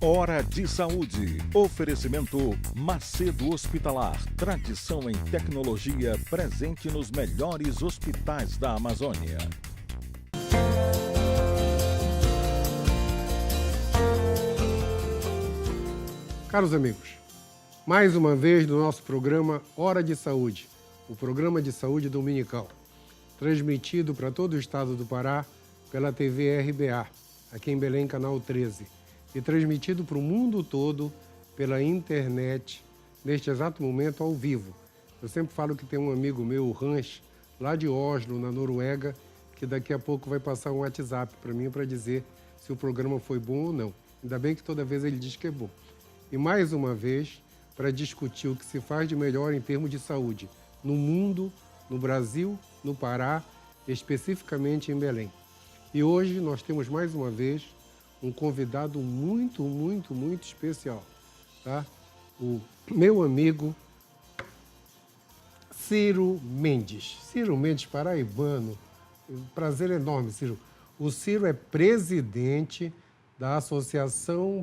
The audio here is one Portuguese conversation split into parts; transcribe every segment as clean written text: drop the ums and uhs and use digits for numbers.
Hora de Saúde. Oferecimento Macedo Hospitalar. Tradição em tecnologia presente nos melhores hospitais da Amazônia. Caros amigos, mais uma vez no nosso programa Hora de Saúde, o programa de saúde dominical, transmitido para todo o estado do Pará pela TV RBA, aqui em Belém, canal 13, e transmitido para o mundo todo pela internet, neste exato momento, ao vivo. Eu sempre falo que tem um amigo meu, o Hans, lá de Oslo, na Noruega, que daqui a pouco vai passar um WhatsApp para mim para dizer se o programa foi bom ou não. Ainda bem que toda vez ele diz que é bom. E mais uma vez, para discutir o que se faz de melhor em termos de saúde no mundo, no Brasil, no Pará, especificamente em Belém. E hoje nós temos mais uma vez um convidado muito especial, tá? O meu amigo Ciro Mendes. Ciro Mendes, paraibano. Prazer enorme, Ciro. O Ciro é presidente da Associação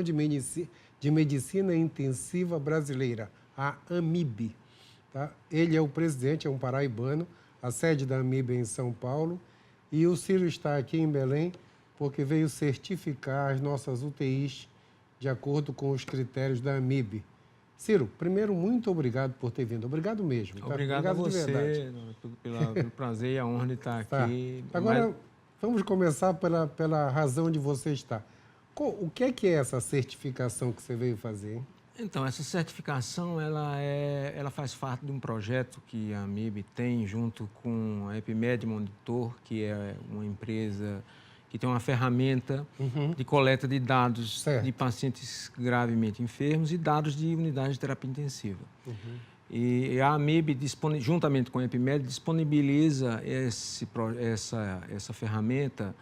de Medicina Intensiva Brasileira, a AMIB. Tá? Ele é o presidente, é um paraibano, a sede da AMIB é em São Paulo, e o Ciro está aqui em Belém porque veio certificar as nossas UTIs de acordo com os critérios da AMIB. Ciro, primeiro, muito obrigado por ter vindo. Obrigado mesmo. Tá? Obrigado a você pelo prazer e a honra de estar aqui. Tá. Agora, vamos começar pela razão de você estar. O que é essa certificação que você veio fazer, hein? Então, essa certificação ela faz parte de um projeto que a AMIB tem junto com a Epimed Monitor, que é uma empresa que tem uma ferramenta de coleta de dados de pacientes gravemente enfermos e dados de unidades de terapia intensiva. E a AMIB, juntamente com a Epimed, disponibiliza essa ferramenta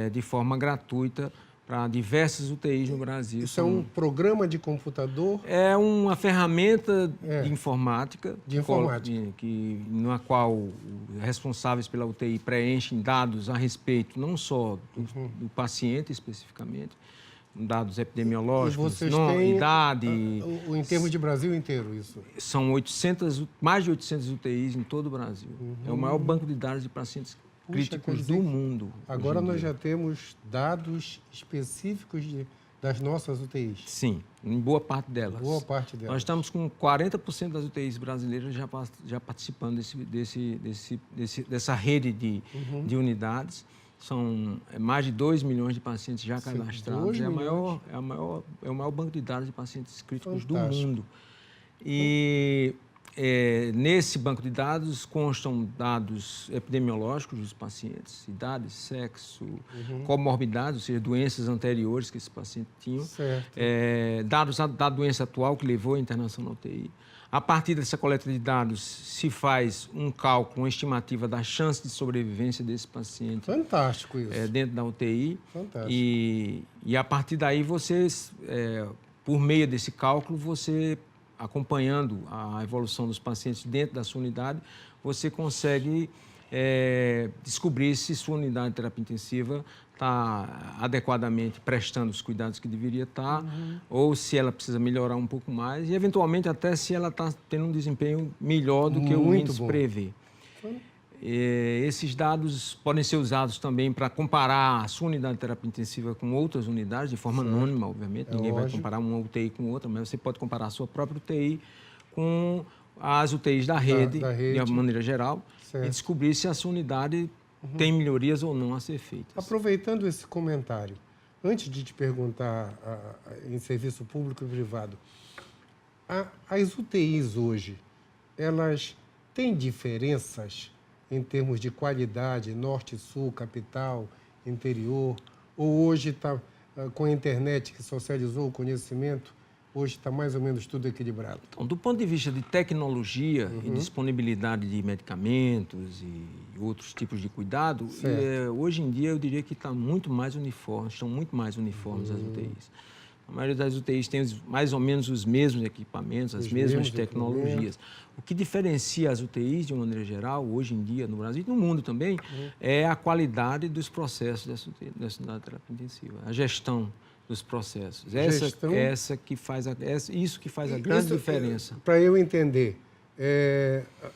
de forma gratuita para diversas UTIs no Brasil. Isso é um programa de computador? É uma ferramenta de informática, na qual os responsáveis pela UTI preenchem dados a respeito não só do paciente especificamente, dados epidemiológicos, idade. Em termos de Brasil inteiro, isso? São mais de 800 UTIs em todo o Brasil. É o maior banco de dados de pacientes críticos do mundo. Agora nós já temos dados específicos das nossas UTIs. Sim, em boa parte delas. Boa parte delas. Nós estamos com 40% das UTIs brasileiras já participando dessa rede de unidades. São mais de 2 milhões de pacientes já cadastrados. É o maior banco de dados de pacientes críticos do mundo. E nesse banco de dados constam dados epidemiológicos dos pacientes, idade, sexo, comorbidades, ou seja, doenças anteriores que esse paciente tinha, dados da doença atual que levou à internação na UTI. A partir dessa coleta de dados se faz um cálculo, uma estimativa da chance de sobrevivência desse paciente. Fantástico isso. Dentro da UTI. Fantástico. E a partir daí, por meio desse cálculo, você acompanhando a evolução dos pacientes dentro da sua unidade, você consegue descobrir se sua unidade de terapia intensiva está adequadamente prestando os cuidados que deveria estar, ou se ela precisa melhorar um pouco mais, e eventualmente até se ela está tendo um desempenho melhor do que o índice prevê. Esses dados podem ser usados também para comparar a sua unidade de terapia intensiva com outras unidades, de forma anônima, obviamente. Ninguém vai comparar uma UTI com outra, mas você pode comparar a sua própria UTI com as UTIs da rede, de uma maneira geral, e descobrir se a sua unidade tem melhorias ou não a ser feitas. Aproveitando esse comentário, antes de te perguntar em serviço público e privado, as UTIs hoje, elas têm diferenças em termos de qualidade, norte, sul, capital, interior, ou hoje está com a internet que socializou o conhecimento, hoje está mais ou menos tudo equilibrado? Então, do ponto de vista de tecnologia e disponibilidade de medicamentos e outros tipos de cuidado, hoje em dia eu diria que estão muito mais uniformes as UTIs. A maioria das UTIs tem mais ou menos os mesmos equipamentos, as mesmas tecnologias. O que diferencia as UTIs, de uma maneira geral, hoje em dia, no Brasil e no mundo também, é a qualidade dos processos dessa unidade de terapia intensiva. A gestão dos processos. Gestão. Isso que faz a grande diferença. Para eu entender,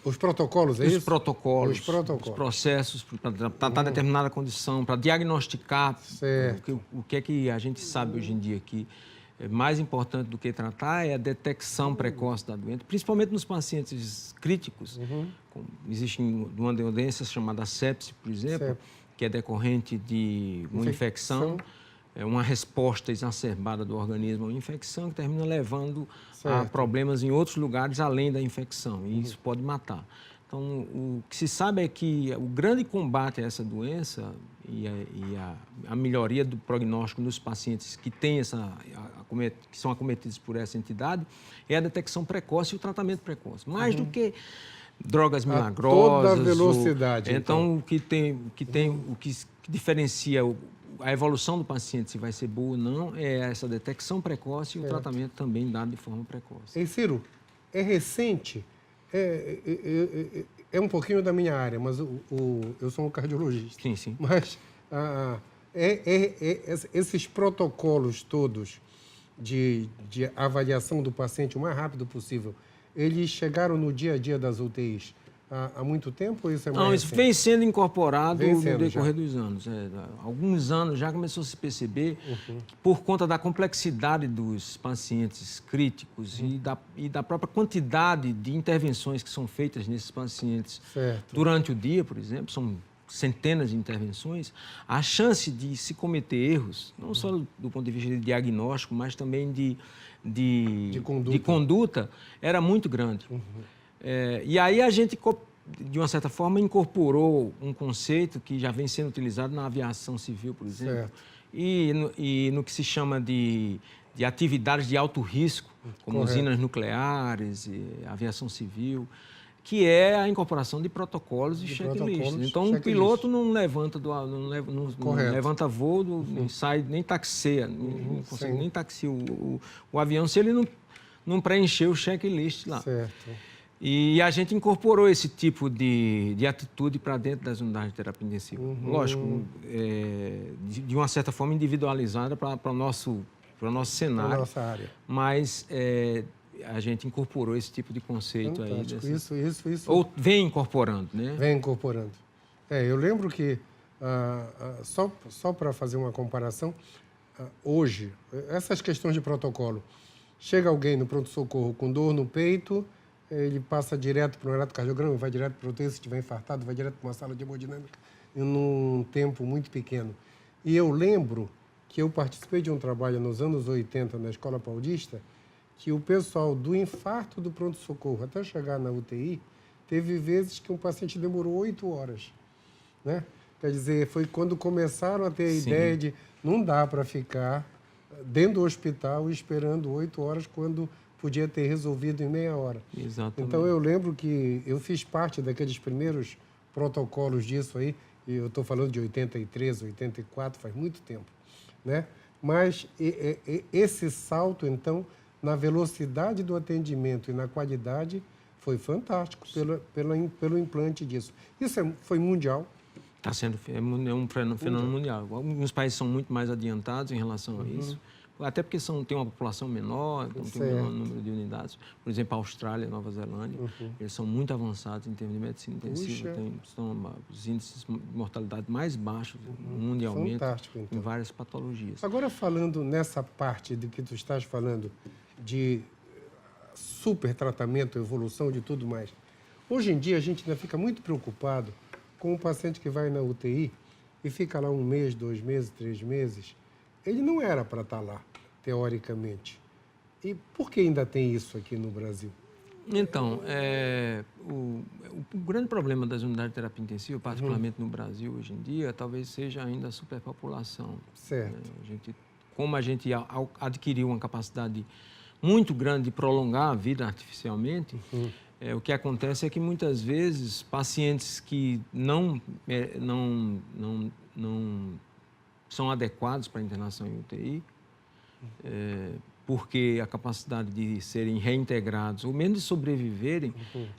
os protocolos, é Os isso? protocolos, Os os processos, para tratar determinada condição, para diagnosticar o que é que a gente sabe hoje em dia que é mais importante do que tratar é a detecção precoce da doença, principalmente nos pacientes críticos. Existe uma doença chamada sepse, por exemplo, que é decorrente de uma infecção, uma resposta exacerbada do organismo a uma infecção que termina levando a problemas em outros lugares além da infecção, e isso pode matar. Então, o que se sabe é que o grande combate a essa doença e a melhoria do prognóstico nos pacientes que têm que são acometidos por essa entidade é a detecção precoce e o tratamento precoce. Mais do que drogas milagrosas. Toda velocidade. Então, o que diferencia a evolução do paciente, se vai ser boa ou não, é essa detecção precoce e o tratamento também dado de forma precoce. E Ciro, é recente, é um pouquinho da minha área, mas eu sou um cardiologista. Sim, sim. Mas esses protocolos todos de avaliação do paciente o mais rápido possível, eles chegaram no dia a dia das UTIs há muito tempo ou isso é mais Não, isso recente? vem sendo incorporado no decorrer já. dos anos. Alguns anos já começou a se perceber que, por conta da complexidade dos pacientes críticos e da própria quantidade de intervenções que são feitas nesses pacientes durante o dia, por exemplo, são centenas de intervenções, a chance de se cometer erros, não só do ponto de vista de diagnóstico, mas também de conduta, era muito grande. E aí a gente, de uma certa forma, incorporou um conceito que já vem sendo utilizado na aviação civil, por exemplo, e no que se chama de atividades de alto risco, como usinas nucleares, e aviação civil, que é a incorporação de protocolos e checklists. Então, o piloto não levanta voo, não sai, nem taxia, não consegue nem taxiar o avião se ele não preencher o checklist lá. E a gente incorporou esse tipo de atitude para dentro das unidades de terapia intensiva. Lógico, de uma certa forma individualizada para o nosso cenário. Para a nossa área. Mas a gente incorporou esse tipo de conceito aí. Isso. Ou vem incorporando, né? Vem incorporando. Eu lembro que, só para fazer uma comparação, hoje, essas questões de protocolo, chega alguém no pronto-socorro com dor no peito, ele passa direto para um eletrocardiograma, vai direto para o UTI, se estiver infartado, vai direto para uma sala de hemodinâmica, em um tempo muito pequeno. E eu lembro que eu participei de um trabalho nos anos 80 na Escola Paulista, que o pessoal do infarto do pronto-socorro até chegar na UTI, teve vezes que um paciente demorou 8 horas. Né? Quer dizer, foi quando começaram a ter a ideia de não dá para ficar dentro do hospital esperando 8 horas quando podia ter resolvido em meia hora. Exatamente. Então, eu lembro que eu fiz parte daqueles primeiros protocolos disso aí, e eu estou falando de 83, 84, faz muito tempo. Né? Mas esse salto, então, na velocidade do atendimento e na qualidade, foi fantástico pelo implante disso. Isso foi mundial. Está sendo um fenômeno mundial. Alguns países são muito mais adiantados em relação a isso, até porque tem uma população menor, então tem um menor número de unidades. Por exemplo, a Austrália, Nova Zelândia, eles são muito avançados em termos de medicina intensiva. São os índices de mortalidade mais baixos mundialmente em várias patologias. Agora, falando nessa parte de que tu estás falando, de super tratamento, evolução de tudo mais. Hoje em dia, a gente ainda fica muito preocupado com o paciente que vai na UTI e fica lá 1 mês, 2 meses, 3 meses. Ele não era para estar lá, teoricamente. E por que ainda tem isso aqui no Brasil? Então, o grande problema das unidades de terapia intensiva, particularmente no Brasil hoje em dia, talvez seja ainda a superpopulação. Certo. Como a gente adquiriu uma capacidade muito grande de prolongar a vida artificialmente, o que acontece é que muitas vezes pacientes que não são adequados para internação em UTI, porque a capacidade de serem reintegrados ou mesmo de sobreviverem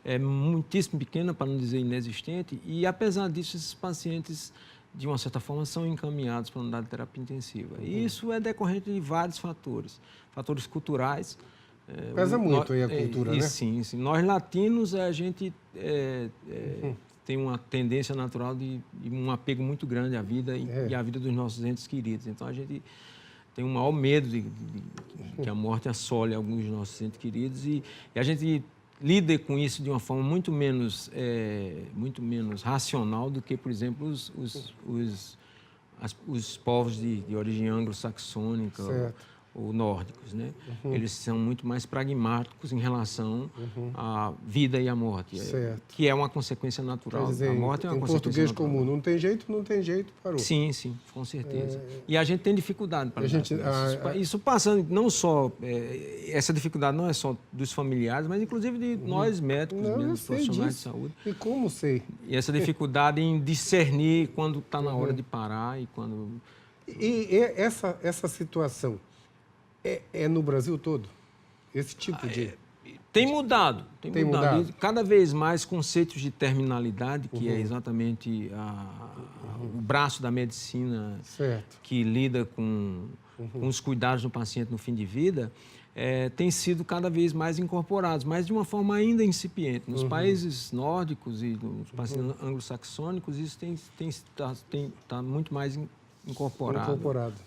é muitíssimo pequena, para não dizer inexistente, e apesar disso esses pacientes de uma certa forma, são encaminhados para a unidade de terapia intensiva. E isso é decorrente de vários fatores. Fatores culturais. Pesa muito aí a cultura, né? Sim, sim. Nós latinos, a gente tem uma tendência natural de um apego muito grande à vida e à vida dos nossos entes queridos. Então, a gente tem um maior medo de que a morte assole alguns dos nossos entes queridos e a gente lida com isso de uma forma muito menos racional do que, por exemplo, os povos de origem anglo-saxônica ou nórdicos, né? Eles são muito mais pragmáticos em relação à vida e à morte, que é uma consequência natural. Quer dizer, a morte é uma em consequência português natural. comum, não tem jeito, parou. Sim, sim, com certeza. E a gente tem dificuldade para lidar com isso. Isso passando, não só... essa dificuldade não é só dos familiares, mas inclusive de nós médicos, mesmo profissionais de saúde. E como sei? E essa dificuldade em discernir quando está na hora de parar e quando... E essa situação é no Brasil todo? Esse tipo de... Tem mudado. Tem mudado. E cada vez mais conceitos de terminalidade, que é exatamente o braço da medicina que lida com os cuidados do paciente no fim de vida, tem sido cada vez mais incorporados, mas de uma forma ainda incipiente. Nos países nórdicos e nos países anglo-saxônicos, isso está muito mais incorporado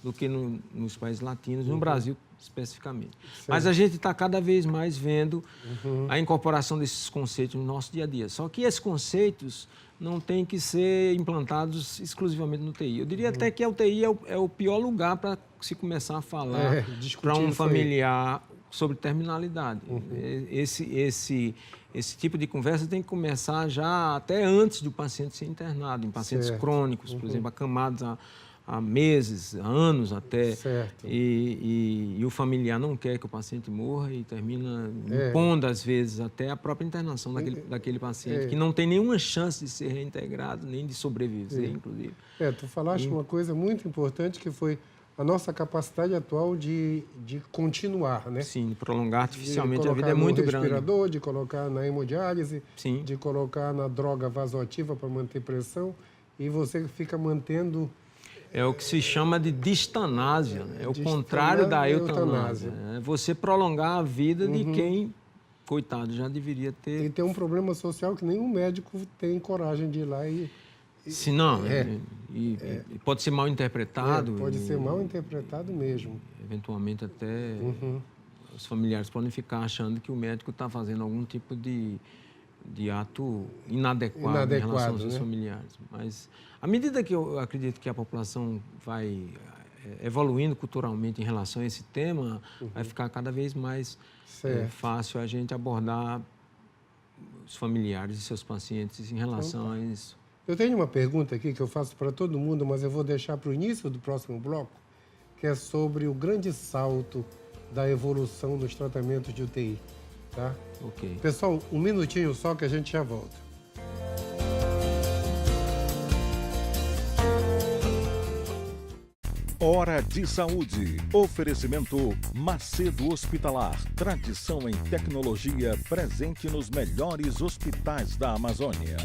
do que nos países latinos, no Brasil especificamente. Mas a gente está cada vez mais vendo a incorporação desses conceitos no nosso dia a dia. Só que esses conceitos não têm que ser implantados exclusivamente no TI. Eu diria até que a UTI é o pior lugar para se começar a falar para um familiar sobre terminalidade. Esse tipo de conversa tem que começar já até antes do paciente ser internado, em pacientes crônicos, por exemplo, acamados há meses, há anos até, e o familiar não quer que o paciente morra e termina impondo, às vezes, até a própria internação daquele paciente, que não tem nenhuma chance de ser reintegrado, nem de sobreviver, inclusive. Tu falaste uma coisa muito importante, que foi a nossa capacidade atual de continuar, né? Sim, de prolongar artificialmente a vida é muito grande. De colocar no respirador, de colocar na hemodiálise, Sim. de colocar na droga vasoativa para manter pressão, e você fica mantendo... É o que se chama de distanásia, né? É o contrário da eutanásia. É você prolongar a vida de quem, coitado, já deveria ter... E tem um problema social que nenhum médico tem coragem de ir lá e... Se não, e pode ser mal interpretado. Pode ser mal interpretado mesmo. Eventualmente até os familiares podem ficar achando que o médico está fazendo algum tipo de ato inadequado em relação aos seus familiares. Mas, à medida que eu acredito que a população vai evoluindo culturalmente em relação a esse tema, vai ficar cada vez mais fácil a gente abordar os familiares e seus pacientes em relação a isso. Eu tenho uma pergunta aqui que eu faço para todo mundo, mas eu vou deixar para o início do próximo bloco, que é sobre o grande salto da evolução nos tratamentos de UTI. Tá? Ok. Pessoal, um minutinho só que a gente já volta. Hora de Saúde. Oferecimento Macedo Hospitalar. Tradição em tecnologia presente nos melhores hospitais da Amazônia.